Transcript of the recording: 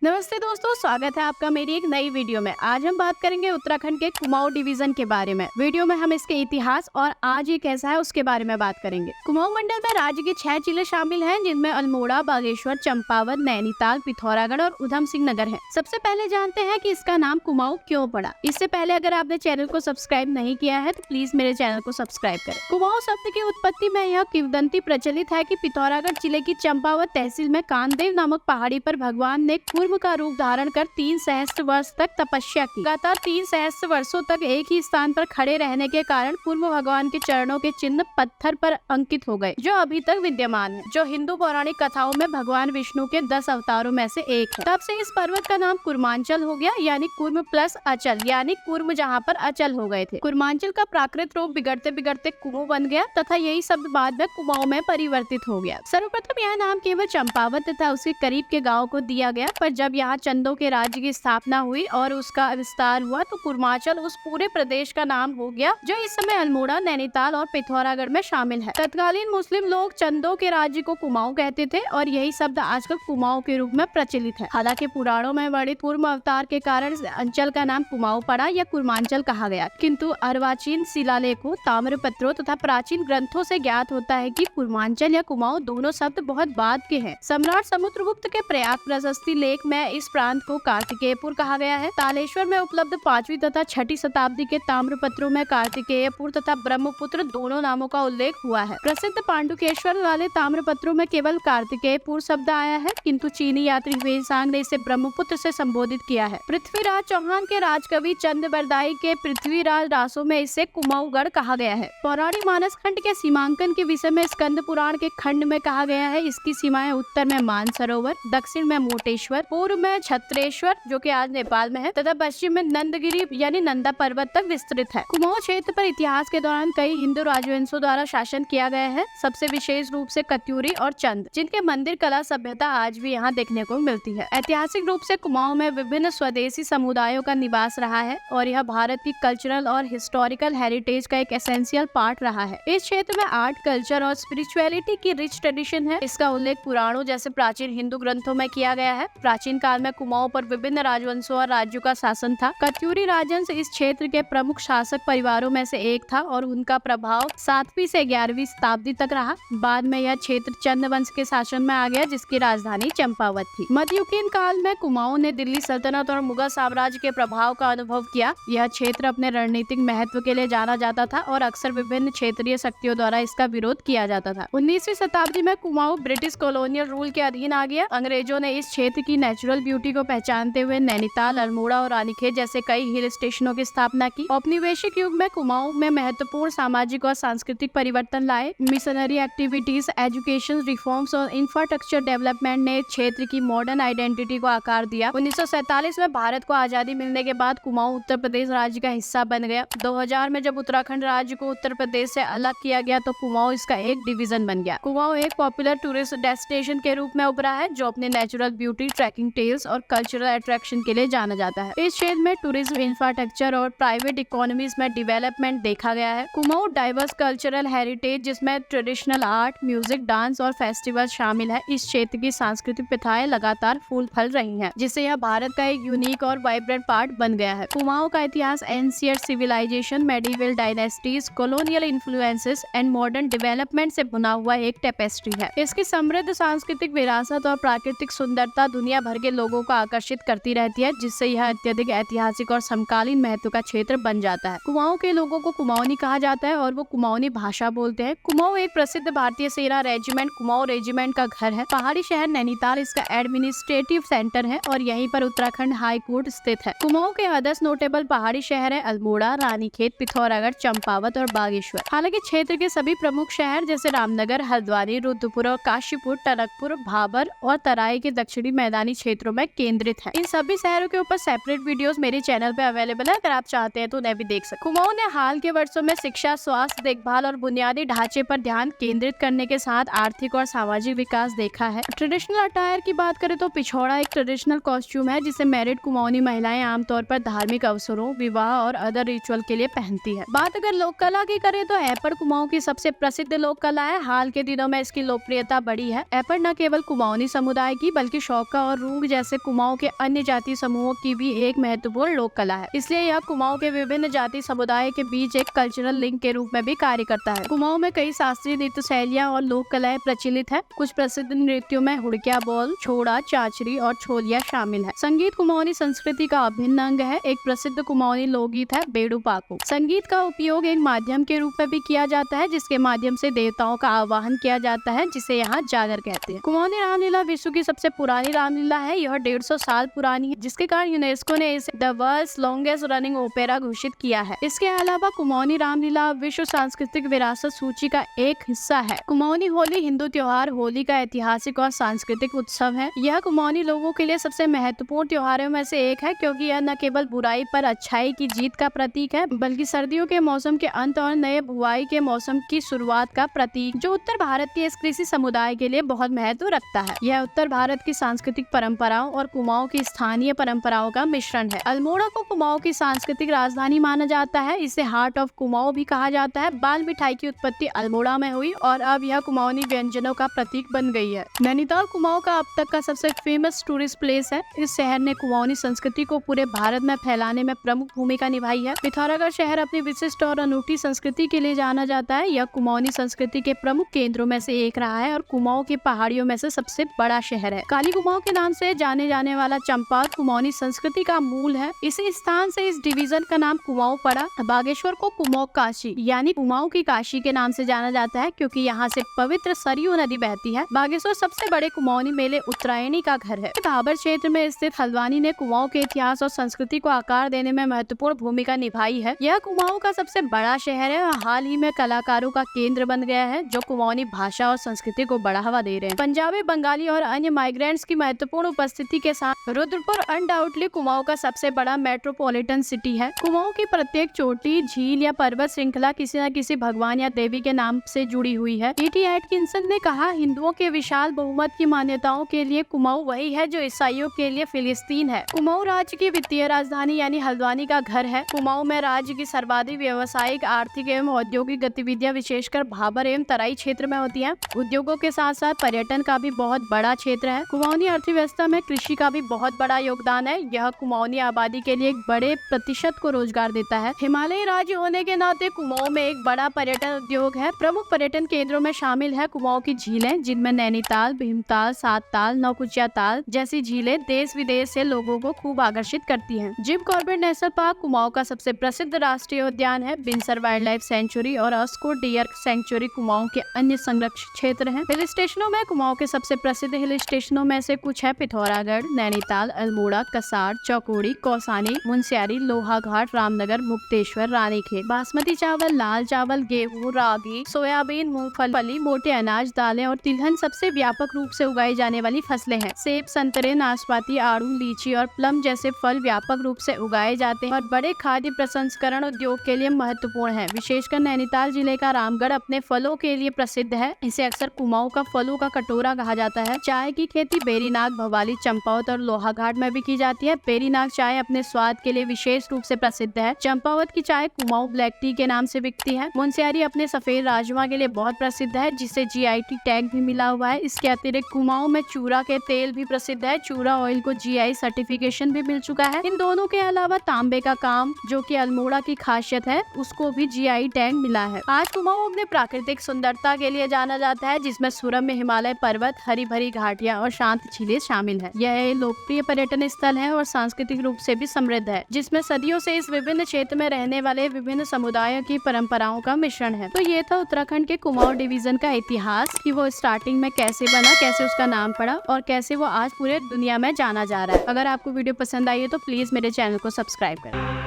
नमस्ते दोस्तों, स्वागत है आपका मेरी एक नई वीडियो में। आज हम बात करेंगे उत्तराखंड के कुमाऊं डिवीजन के बारे में। वीडियो में हम इसके इतिहास और आज ये कैसा है उसके बारे में बात करेंगे। कुमाऊं मंडल में राज्य के 6 जिले शामिल हैं, जिनमें अल्मोड़ा, बागेश्वर, चंपावत, नैनीताल, पिथौरागढ़ और उधम सिंह नगर है। सबसे पहले जानते हैं कि इसका नाम कुमाऊं क्यों पड़ा। इससे पहले अगर आपने चैनल को सब्सक्राइब नहीं किया है तो प्लीज मेरे चैनल को सब्सक्राइब करें। कुमाऊं शब्द की उत्पत्ति में यह किंवदंती प्रचलित है कि पिथौरागढ़ जिले की चंपावत तहसील में कानदेव नामक पहाड़ी पर भगवान ने कूर्म का रूप धारण कर 3 सहस्त्र वर्ष तक तपस्या की। लगातार 3 सहस्त्र वर्षों तक एक ही स्थान पर खड़े रहने के कारण पूर्व भगवान के चरणों के चिन्ह पत्थर पर अंकित हो गए, जो अभी तक विद्यमान है, जो हिंदू पौराणिक कथाओं में भगवान विष्णु के 10 अवतारों में से एक है। तब से इस पर्वत का नाम कुर्मांचल हो गया, यानी कुर्म प्लस अचल, यानी कुर्म जहाँ पर अचल हो गए थे। कुर्मांचल का प्राकृत रूप बिगड़ते बिगड़ते कुमू बन गया तथा यही शब्द बाद में कुमाऊं में परिवर्तित हो गया। सर्वप्रथम यह नाम केवल चंपावत तथा उसके करीब के गाँव को दिया गया, पर जब यहाँ चंदों के राज्य की स्थापना हुई और उसका विस्तार हुआ तो कुर्मांचल उस पूरे प्रदेश का नाम हो गया, जो इस समय अल्मोड़ा, नैनीताल और पिथौरागढ़ में शामिल है। तत्कालीन मुस्लिम लोग चंदों के राज्य को कुमाऊं कहते थे और यही शब्द आजकल कुमाऊं के रूप में प्रचलित है। हालांकि पुराणों में वर्णित कूर्म अवतार के कारण अंचल का नाम कुमाऊं पड़ा या कुर्मांचल कहा गया, किंतु अर्वाचीन शिलालेखों, ताम्रपत्रों तथा प्राचीन ग्रंथों से ज्ञात होता है कि कुर्मांचल या कुमाऊं दोनों शब्द बहुत बाद के हैं। सम्राट समुद्रगुप्त के प्रयाग प्रशस्ति लेख में इस प्रांत को कार्तिकेयपुर कहा गया है। तालेश्वर में उपलब्ध 5वीं तथा 6ठी शताब्दी के ताम्रपत्रों में कार्तिकेयपुर तथा ब्रह्मपुत्र दोनों नामों का उल्लेख हुआ है। प्रसिद्ध पांडुकेश्वर वाले ताम्रपत्रों में केवल कार्तिकेयपुर शब्द आया है, किंतु चीनी यात्री हुएसांग ने इसे ब्रह्मपुत्र से संबोधित किया है। पृथ्वीराज चौहान के राजकवि चंद बरदाई के पृथ्वीराज रासों में इसे कुमाऊंगढ़ कहा गया है। पौराणिक मानस खंड के सीमांकन के विषय में स्कंद पुराण के खंड में कहा गया है। इसकी सीमाएं उत्तर में मानसरोवर, दक्षिण में मोटेश्वर, पूर्व में छत्रेश्वर जो कि आज नेपाल में है तथा पश्चिम में नंदगिरी यानी नंदा पर्वत तक विस्तृत है। कुमाऊं क्षेत्र पर इतिहास के दौरान कई हिंदू राजवंशों द्वारा शासन किया गया है, सबसे विशेष रूप से कत्यूरी और चंद, जिनके मंदिर कला सभ्यता आज भी यहाँ देखने को मिलती है। ऐतिहासिक रूप से कुमाऊं में विभिन्न स्वदेशी समुदायों का निवास रहा है और यह भारत की कल्चरल और हिस्टोरिकल हेरिटेज का एक एसेंशियल पार्ट रहा है। इस क्षेत्र में आर्ट, कल्चर और स्पिरिचुअलिटी की रिच ट्रेडिशन है। इसका उल्लेख पुराणों जैसे प्राचीन हिंदू ग्रंथों में किया गया है। प्राचीन काल में कुमाऊं पर विभिन्न राजवंशों और राज्यों का शासन था। कत्यूरी राजवंश इस क्षेत्र के प्रमुख शासक परिवारों में से एक था और उनका प्रभाव 7वीं से 11वीं शताब्दी तक रहा। बाद में यह क्षेत्र चंद वंश के शासन में आ गया, जिसकी राजधानी चंपावत थी। मध्ययुगीन काल में कुमाऊं ने दिल्ली सल्तनत और मुगल साम्राज्य के प्रभाव का अनुभव किया। यह क्षेत्र अपने रणनीतिक महत्व के लिए जाना जाता था और अक्सर विभिन्न क्षेत्रीय शक्तियों द्वारा इसका विरोध किया जाता था। 19वीं शताब्दी में कुमाऊं ब्रिटिश कॉलोनियल रूल के अधीन आ गया। अंग्रेजों ने इस क्षेत्र की नेचुरल ब्यूटी को पहचानते हुए नैनीताल, अल्मोड़ा और रानीखेत जैसे कई हिल स्टेशनों की स्थापना की। औपनिवेशिक युग में कुमाऊं में महत्वपूर्ण सामाजिक और सांस्कृतिक परिवर्तन लाए। मिशनरी एक्टिविटीज, एजुकेशन रिफॉर्म्स और इंफ्रास्ट्रक्चर डेवलपमेंट ने क्षेत्र की मॉडर्न आइडेंटिटी को आकार दिया। 1947 में भारत को आजादी मिलने के बाद कुमाऊं उत्तर प्रदेश राज्य का हिस्सा बन गया। 2000 में जब उत्तराखंड राज्य को उत्तर प्रदेश से अलग किया गया तो कुमाऊं इसका एक डिवीजन बन गया। कुमाऊं एक पॉपुलर टूरिस्ट डेस्टिनेशन के रूप में उभरा है, जो अपने नेचुरल ब्यूटी, ट्रैकिंग टेल्स और कल्चरल अट्रैक्शन के लिए जाना जाता है। इस क्षेत्र में टूरिज्म, इंफ्रास्ट्रक्चर और प्राइवेट इकोनॉमीज में डेवलपमेंट देखा गया है। कुमाऊं डाइवर्स कल्चरल हेरिटेज, जिसमें ट्रेडिशनल आर्ट, म्यूजिक, डांस और फेस्टिवल शामिल है। इस क्षेत्र की सांस्कृतिक प्रथाएं लगातार फूल फल रही हैं, जिससे यह भारत का एक यूनिक और वाइब्रेंट पार्ट बन गया है। कुमाऊं का इतिहास ancient civilisation, medieval dynasties, colonial influences and modern development से बुना हुआ एक टेपेस्ट्री है। इसकी समृद्ध सांस्कृतिक विरासत और प्राकृतिक सुंदरता दुनिया भर के लोगों को आकर्षित करती रहती है, जिससे यह अत्यधिक ऐतिहासिक और समकालीन महत्व का क्षेत्र बन जाता है। कुमाऊं के लोगों को कुमाऊनी कहा जाता है और वो कुमाऊनी भाषा बोलते हैं। कुमाऊं एक प्रसिद्ध भारतीय सेना रेजिमेंट कुमाऊं रेजिमेंट का घर है। पहाड़ी शहर नैनीताल इसका एडमिनिस्ट्रेटिव सेंटर है और यहीं पर उत्तराखंड हाई कोर्ट स्थित है। कुमाऊं के अदर्स नोटेबल पहाड़ी शहर है अल्मोड़ा, रानीखेत, पिथौरागढ़, चंपावत और बागेश्वर। हालांकि क्षेत्र के सभी प्रमुख शहर जैसे रामनगर, हल्द्वानी, रुद्रपुर और काशीपुर, टनकपुर, भाबर और तराई के दक्षिणी मैदानी क्षेत्रों में केंद्रित है। इन सभी शहरों के ऊपर सेपरेट वीडियोस मेरे चैनल पे अवेलेबल है, अगर आप चाहते हैं तो उन्हें भी देख सकते। कुमाऊं ने हाल के वर्षों में शिक्षा, स्वास्थ्य, देखभाल और बुनियादी ढांचे पर ध्यान केंद्रित करने के साथ आर्थिक और सामाजिक विकास देखा है। ट्रेडिशनल अटायर की बात करें तो पिछौड़ा एक ट्रेडिशनल कॉस्ट्यूम है, जिसे मैरिड कुमाऊनी महिलाएं आमतौर पर धार्मिक अवसरों, विवाह और अदर रिचुअल के लिए पहनती है। बात अगर लोक कला की करें तो एपर कुमाऊं की सबसे प्रसिद्ध लोक कला है। हाल के दिनों में इसकी लोकप्रियता बढ़ी है। एपर न केवल कुमाऊनी समुदाय की बल्कि शौका और रूप लूंग जैसे कुमाऊं के अन्य जाति समूहों की भी एक महत्वपूर्ण लोक कला है। इसलिए यह कुमाऊं के विभिन्न जाति समुदाय के बीच एक कल्चरल लिंक के रूप में भी कार्य करता है। कुमाऊं में कई शास्त्रीय नृत्य शैलियाँ और लोक कलाएं प्रचलित है। कुछ प्रसिद्ध नृत्यों में हुड़किया बोल, छोड़ा, चाचरी और छोलिया शामिल है। संगीत कुमाऊनी संस्कृति का अभिन्न अंग है। एक प्रसिद्ध कुमाऊनी लोकगीत है बेड़ू पाको। संगीत का उपयोग एक माध्यम के रूप में भी किया जाता है, जिसके माध्यम से देवताओं का आवाहन किया जाता है, जिसे यहाँ जागर कहते हैं। कुमाऊनी रामलीला विश्व की सबसे पुरानी रामलीला है। यह 150 साल पुरानी है, जिसके कारण यूनेस्को ने इसे the world's longest running opera घोषित किया है। इसके अलावा कुमाऊनी रामलीला विश्व सांस्कृतिक विरासत सूची का एक हिस्सा है। कुमाऊनी होली हिंदू त्योहार होली का ऐतिहासिक और सांस्कृतिक उत्सव है। यह कुमाऊनी लोगों के लिए सबसे महत्वपूर्ण त्योहारों में से एक है, क्योंकि यह न केवल बुराई पर अच्छाई की जीत का प्रतीक है, बल्कि सर्दियों के मौसम के अंत और नए बुआई के मौसम की शुरुआत का प्रतीक, जो उत्तर भारत के इस कृषि समुदाय के लिए बहुत महत्व रखता है। यह उत्तर भारत की सांस्कृतिक परंपराओं और कुमाऊं की स्थानीय परंपराओं का मिश्रण है। अल्मोड़ा को कुमाऊं की सांस्कृतिक राजधानी माना जाता है। इसे हार्ट ऑफ कुमाऊं भी कहा जाता है। बाल मिठाई की उत्पत्ति अल्मोड़ा में हुई और अब यह कुमाऊनी व्यंजनों का प्रतीक बन गई है। नैनीताल कुमाऊं का अब तक का सबसे फेमस टूरिस्ट प्लेस है। इस शहर ने कुमाऊनी संस्कृति को पूरे भारत में फैलाने में प्रमुख भूमिका निभाई है। पिथौरागढ़ शहर अपनी विशिष्ट और अनूठी संस्कृति के लिए जाना जाता है। यह कुमाऊनी संस्कृति के प्रमुख केंद्रों में से एक रहा है और कुमाऊं की पहाड़ियों में से सबसे बड़ा शहर है। काली कुमाऊं के नाम से जाने जाने वाला चंपावत कुमाऊनी संस्कृति का मूल है। इसी स्थान से इस डिवीजन का नाम कुमाऊं पड़ा। बागेश्वर को कुमाऊं काशी यानी कुमाऊं की काशी के नाम से जाना जाता है, क्योंकि यहाँ से पवित्र सरयू नदी बहती है। बागेश्वर सबसे बड़े कुमाऊनी मेले उत्तरायणी का घर है। भाबर क्षेत्र में स्थित हल्द्वानी ने कुमाऊं के इतिहास और संस्कृति को आकार देने में महत्वपूर्ण भूमिका निभाई है। यह कुमाऊं का सबसे बड़ा शहर है और हाल ही में कलाकारों का केंद्र बन गया है, जो कुमाऊनी भाषा और संस्कृति को बढ़ावा दे रहे हैं। पंजाबी, बंगाली और अन्य माइग्रेंट्स की महत्वपूर्ण उपस्थिति के साथ रुद्रपुर अनडाउटली कुमाऊं का सबसे बड़ा मेट्रोपॉलिटन सिटी है। कुमाऊं की प्रत्येक चोटी, झील या पर्वत श्रृंखला किसी न किसी भगवान या देवी के नाम से जुड़ी हुई है। E.T. एटकिंसन ने कहा, हिंदुओं के विशाल बहुमत की मान्यताओं के लिए कुमाऊं वही है जो ईसाइयों के लिए फिलिस्तीन है। कुमाऊं राज्य की वित्तीय राजधानी यानी हल्द्वानी का घर है। कुमाऊं में राज्य की सर्वाधिक व्यावसायिक, आर्थिक एवं औद्योगिक गतिविधियां विशेषकर भाबर एवं तराई क्षेत्र में होती हैं। उद्योगों के साथ साथ पर्यटन का भी बहुत बड़ा क्षेत्र है। कुमाऊनी अर्थव्यवस्था में कृषि का भी बहुत बड़ा योगदान है। यह कुमाऊनी आबादी के लिए एक बड़े प्रतिशत को रोजगार देता है। हिमालयी राज्य होने के नाते कुमाऊं में एक बड़ा पर्यटन उद्योग है। प्रमुख पर्यटन केंद्रों में शामिल है कुमाऊं की झीलें, जिनमें नैनीताल, भीमताल, सात ताल, नौकुचिया ताल जैसी झीलें देश विदेश से लोगों को खूब आकर्षित करती हैं। Jim Corbett national park Kumaon का सबसे प्रसिद्ध राष्ट्रीय उद्यान है। बिनसर वाइल्ड लाइफ सेंचुरी और अस्को डियर सेंचुरी कुमाऊं के अन्य संरक्षित क्षेत्र हैं। हिल स्टेशनों में कुमाऊं के सबसे प्रसिद्ध हिल स्टेशनों में से कुछ है पिथौरागढ़, नैनीताल, अल्मोड़ा, कसार, चौकोड़ी, कौसानी, मुनस्यारी, लोहाघाट, रामनगर, मुक्तेश्वर, रानीखेत। बासमती चावल, लाल चावल, गेहूं, रागी, सोयाबीन, मूंगफली, मोटे अनाज, दालें और तिलहन सबसे व्यापक रूप से उगाई जाने वाली फसलें हैं। सेब, संतरे, नाशपाती, आड़ू, लीची और प्लम जैसे फल व्यापक रूप से उगाए जाते हैं और बड़े खाद्य प्रसंस्करण उद्योग के लिए महत्वपूर्ण है। विशेषकर नैनीताल जिले का रामगढ़ अपने फलों के लिए प्रसिद्ध है। इसे अक्सर कुमाऊं का फलों का कटोरा कहा जाता है। चाय की खेती बेरीनाग, भवाली, चंपावत और लोहाघाट में भी की जाती है। बेरीनाग चाय अपने स्वाद के लिए विशेष रूप से प्रसिद्ध है। चंपावत की चाय कुमाऊं ब्लैक टी के नाम से बिकती है। मुनस्यारी अपने सफेद राजमा के लिए बहुत प्रसिद्ध है, जिसे GI टैग भी मिला हुआ है। इसके अतिरिक्त कुमाऊं में चूरा के तेल भी प्रसिद्ध है। चूरा ऑयल को GI सर्टिफिकेशन भी मिल चुका है। इन दोनों के अलावा तांबे का काम, जो कि अल्मोड़ा की खासियत है, उसको भी GI टैग मिला है। आज कुमाऊं अपने प्राकृतिक सुंदरता के लिए जाना जाता है, जिसमें सुरम्य हिमालय पर्वत, हरी भरी घाटियां और शांत झीलें शामिल है। यह एक लोकप्रिय पर्यटन स्थल है और सांस्कृतिक रूप से भी समृद्ध है, जिसमें सदियों से इस विभिन्न क्षेत्र में रहने वाले विभिन्न समुदायों की परंपराओं का मिश्रण है। तो ये था उत्तराखंड के कुमाऊं डिवीजन का इतिहास, कि वो स्टार्टिंग में कैसे बना, कैसे उसका नाम पड़ा और कैसे वो आज पूरे दुनिया में जाना जा रहा है। अगर आपको वीडियो पसंद आई है तो प्लीज मेरे चैनल को सब्सक्राइब करें।